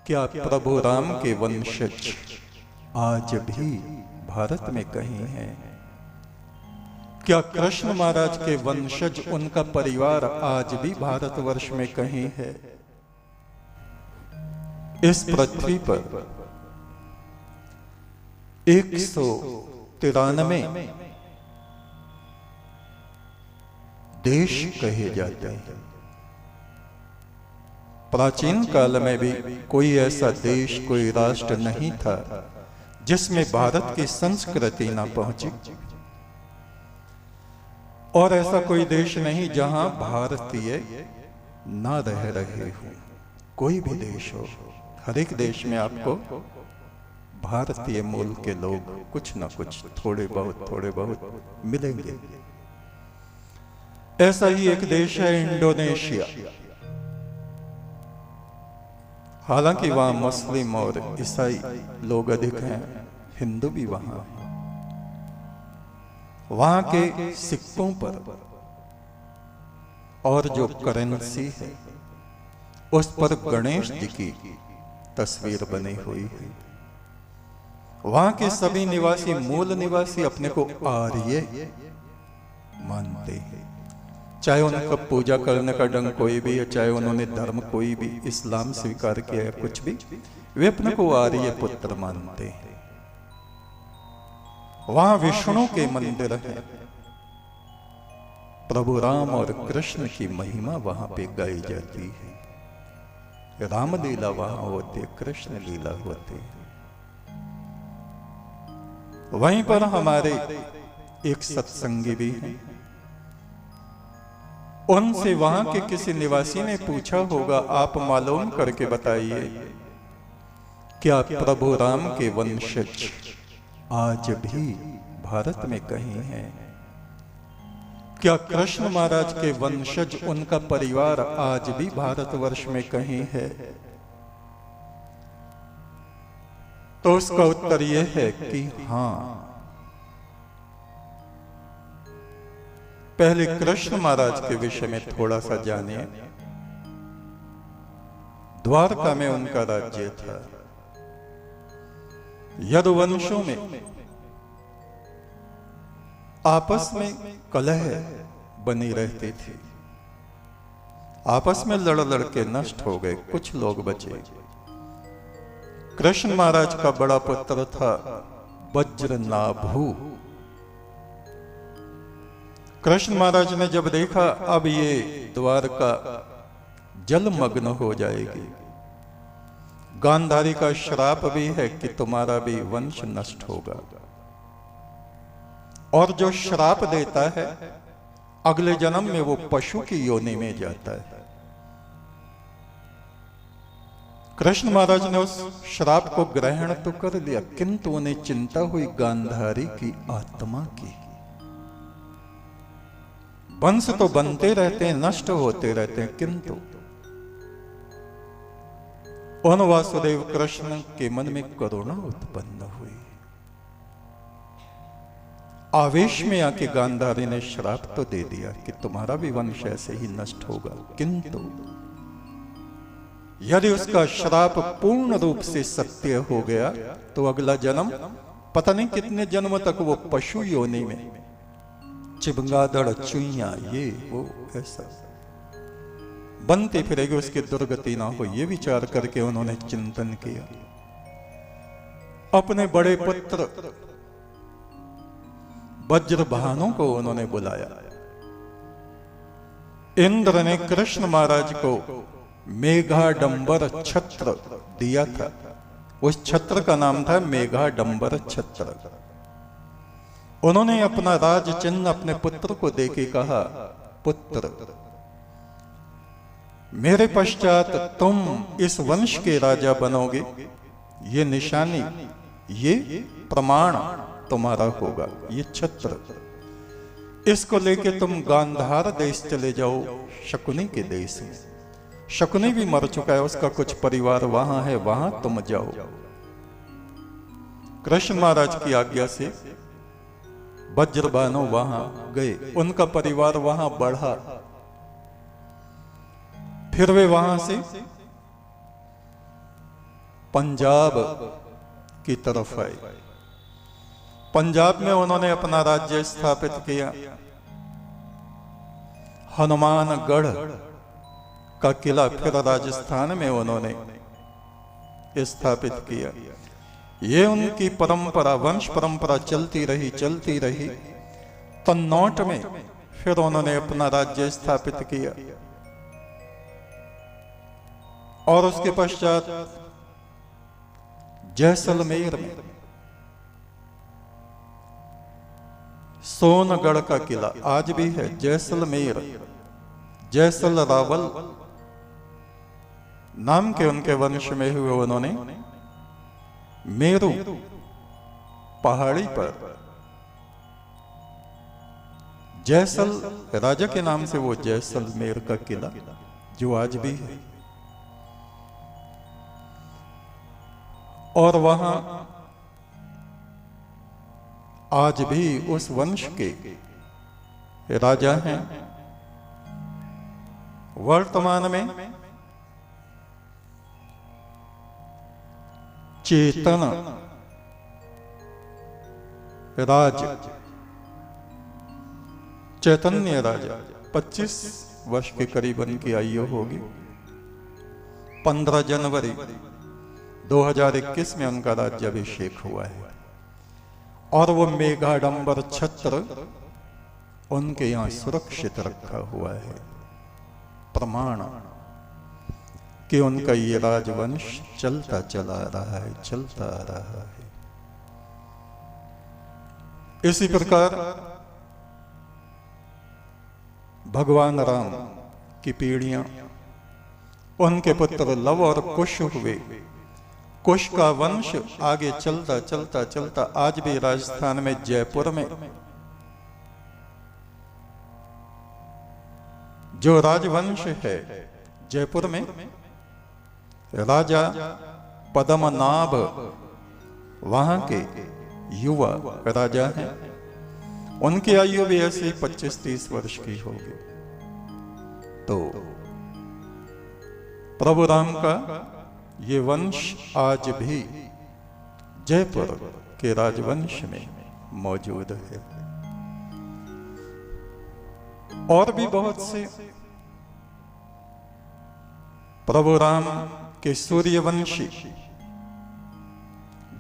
क्या प्रभु राम के वंशज आज भी भारत में कहीं हैं? क्या कृष्ण महाराज के वंशज, उनका परिवार आज भी भारतवर्ष में कहीं है? इस पृथ्वी पर 193 देश कहे जाते हैं। प्राचीन काल में भी कोई ऐसा देश, कोई राष्ट्र नहीं था जिसमें भारत की संस्कृति ना पहुंची, और ऐसा कोई देश नहीं जहां भारतीय ना रह रहे हो। कोई भी देश हो, हर एक देश में आपको भारतीय मूल के लोग कुछ ना कुछ थोड़े बहुत मिलेंगे। ऐसा ही एक देश है इंडोनेशिया। हालांकि वहां मुस्लिम और ईसाई लोग अधिक हैं, हिंदू भी वहां हैं। वहां के सिक्कों पर और जो करेंसी है उस पर गणेश जी की तस्वीर बनी हुई है। वहां के सभी निवासी, मूल निवासी अपने को आर्य मानते हैं। चाहे उनका पूजा करने का ढंग कोई भी है, चाहे उन्होंने धर्म कोई भी इस्लाम स्वीकार किया है, कुछ भी, वे अपने को आर्य पुत्र मानते हैं। वहां विष्णु के मंदिर हैं। प्रभु राम और कृष्ण की महिमा वहां पे गाई जाती है। रामलीला वहां होती है, कृष्ण लीला होती है। वहीं पर हमारे एक सत्संगी भी हैं। उनसे वहां के किसी निवासी ने पूछा होगा, आप मालूम करके बताइए, क्या प्रभु राम के वंशज आज भी भारत में कहीं हैं? क्या कृष्ण महाराज के वंशज, उनका परिवार आज भी भारतवर्ष में कहीं है? तो उसका उत्तर यह है कि हां। पहले कृष्ण महाराज के विषय में थोड़ा सा जानिए। द्वारका में उनका राज्य था। यदुवंशों में आपस में कलह बनी रहती थी। आपस में लड़ के नष्ट हो गए, कुछ लोग बचे। कृष्ण महाराज का बड़ा पुत्र था वज्रनाभु। कृष्ण महाराज ने जब देखा अब ये द्वारका जलमग्न हो जाएगी, गांधारी का श्राप भी है कि तुम्हारा भी वंश नष्ट होगा, और जो श्राप देता है अगले जन्म में वो पशु की योनि में जाता है। कृष्ण महाराज ने उस श्राप को ग्रहण तो कर लिया, किंतु उन्हें चिंता हुई गांधारी की आत्मा की। वंश तो बनते रहते हैं, नष्ट होते रहते हैं, किंतु उन वासुदेव कृष्ण के मन में करुणा उत्पन्न हुई। आवेश में आके गांधारी ने श्राप तो दे दिया कि तुम्हारा भी वंश ऐसे ही नष्ट होगा, किंतु यदि उसका श्राप पूर्ण रूप से सत्य हो गया तो अगला जन्म, पता नहीं कितने जन्म तक वो पशु योनि में, चिबंगादड़, चुईया, ये वो ऐसा बनती फिरेगी, उसकी दुर्गति ना हो, ये विचार करके उन्होंने चिंतन किया। अपने बड़े पुत्र वज्रभानु को उन्होंने बुलाया। इंद्र ने कृष्ण महाराज को मेघाडंबर छत्र दिया था। उस छत्र का नाम था मेघाडंबर छत्र। उन्होंने अपना राज चिन्ह अपने पुत्र को देके कहा, पुत्र, मेरे पश्चात तुम इस वंश के राजा बनोगे। ये निशानी, ये प्रमाण तुम्हारा होगा, ये छत्र। इसको लेके तुम गांधार देश चले जाओ, शकुनी के देश में। शकुनी भी मर चुका है, उसका कुछ परिवार वहां है, वहां तुम जाओ। कृष्ण महाराज की आज्ञा से वज्रभानु वहां गए, उनका परिवार वहां बढ़ा। फिर वे वहां से पंजाब की तरफ आए। पंजाब में उन्होंने अपना राज्य स्थापित किया। हनुमानगढ़ का किला फिर राजस्थान में उन्होंने स्थापित किया। ये उनकी परंपरा, वंश परंपरा चलती रही। कन्नौज में फिर उन्होंने अपना राज्य स्थापित किया और उसके पश्चात जैसलमेर में सोनगढ़ का किला आज भी है। जैसलमेर, जैसल रावल नाम के उनके वंश में हुए उन्होंने मेरू पहाड़ी पर जैसल राजा के नाम से वो जैसलमेर का किला जो आज भी है। और वहां आज भी उस वंश के राजा हैं। वर्तमान में चेतन राज, चैतन्य राजा 25 वर्ष के करीब उनकी आयु होगी। 15 जनवरी 2021 में उनका राज्याभिषेक हुआ है और वो मेघाडंबर छत्र उनके यहां सुरक्षित रखा हुआ है, प्रमाण कि उनका ये राजवंश चलता चला रहा है, चलता आ रहा है। इसी प्रकार भगवान राम की पीढ़ियां, उनके पुत्र लव और कुश हुए। कुश का वंश आगे चलता आज भी राजस्थान में जयपुर में जो राजवंश है, जयपुर में राजा पद्मनाभ वहां के युवा राजा हैं। उनकी आयु भी ऐसे 25-30 वर्ष की होगी। तो प्रभु राम का ये वंश आज भी जयपुर के राजवंश में मौजूद है। और भी बहुत से प्रभु राम के सूर्यवंशी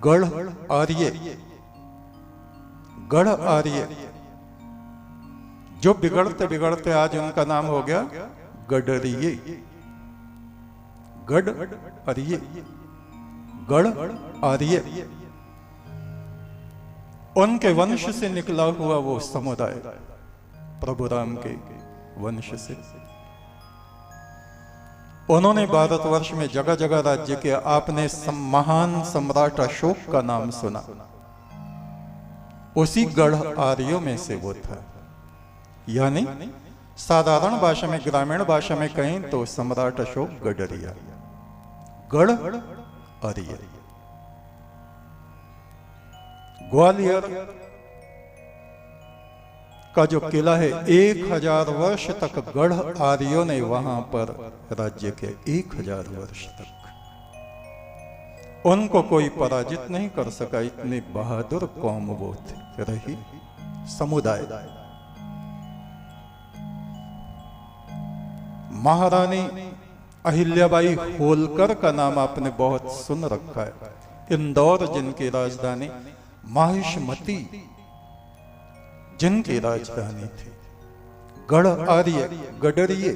गढ़ आर्य जो बिगड़ते बिगड़ते आज उनका नाम हो गया गडरिये, गढ़ आर्य। उनके वंश से निकला हुआ वो समुदाय प्रभु राम के वंश से। उन्होंने भारतवर्ष में जगह जगह राज्य किया। आपने महान सम्राट अशोक का नाम सुना, उसी गढ़ आर्यों में से वो था। यानी साधारण भाषा में, ग्रामीण भाषा में कहें तो सम्राट अशोक गडरिया, गढ़ आर्य। ग्वालियर का जो किला है, 1000 वर्ष तक गढ़ आर्यों ने वहां पर राज्य के 1000 वर्ष तक उनको कोई पराजित नहीं कर सका। इतनी बहादुर कौम वो रही, समुदाय। महारानी अहिल्याबाई होलकर का नाम आपने बहुत सुन रखा है। इंदौर जिनकी राजधानी, माहिष्मती जिनकी राजधानी थी, गढ़ आर्य, गडरिये।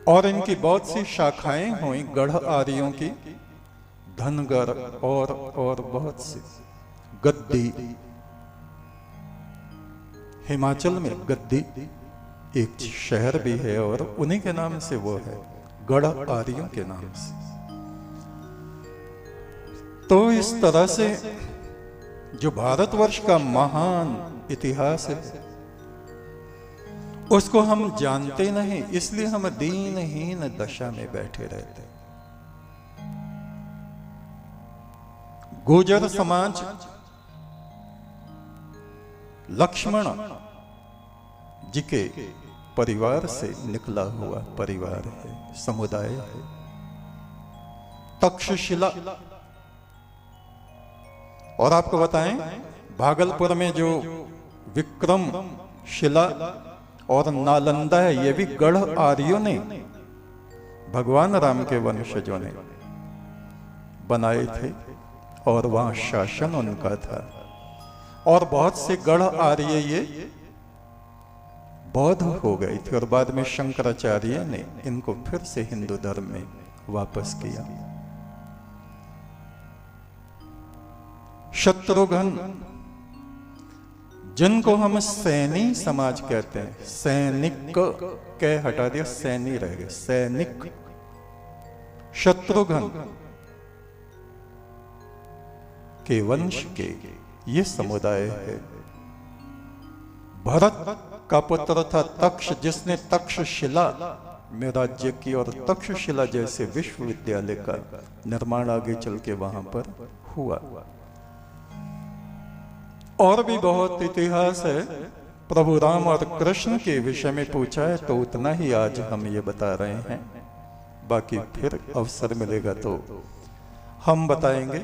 और इनकी बहुत सी शाखाएं हुई गढ़ आर्यों की, धनगर और बहुत सी। गद्दी, हिमाचल में गद्दी एक शहर भी है और उन्हीं के नाम से वो है, गढ़ आर्यों के नाम से। तो इस तरह से जो भारतवर्ष का महान इतिहास है उसको हम जानते नहीं, इसलिए हम दीनहीन दशा में बैठे रहते। गुर्जर समाज लक्ष्मण जी के परिवार से निकला हुआ परिवार है, समुदाय है। तक्षशिला। और आपको बताएं, भागलपुर में जो विक्रम शिला और नालंदा है, ये भी गढ़ आर्यों ने, भगवान राम के वंशजों ने बनाए थे और वहां शासन उनका था। और बहुत से गढ़ आर्य ये बौद्ध हो गए थे और बाद में शंकराचार्य ने इनको फिर से हिंदू धर्म में वापस किया। शत्रुघ्न, जिनको हम सैनी समाज कहते हैं, सैनिक के हटा दिया, सैनी रह गए, सैनिक। शत्रुघ्न के वंश के ये समुदाय है। भरत का पुत्र था तक्ष, जिसने तक्षशिला में राज्य की और तक्षशिला जैसे विश्वविद्यालय का निर्माण आगे चल के वहां पर हुआ। और भी बहुत इतिहास है। प्रभु राम और कृष्ण के विषय में पूछा है तो उतना ही आज हम ये बता रहे हैं, बाकी फिर अवसर मिलेगा तो हम बताएंगे।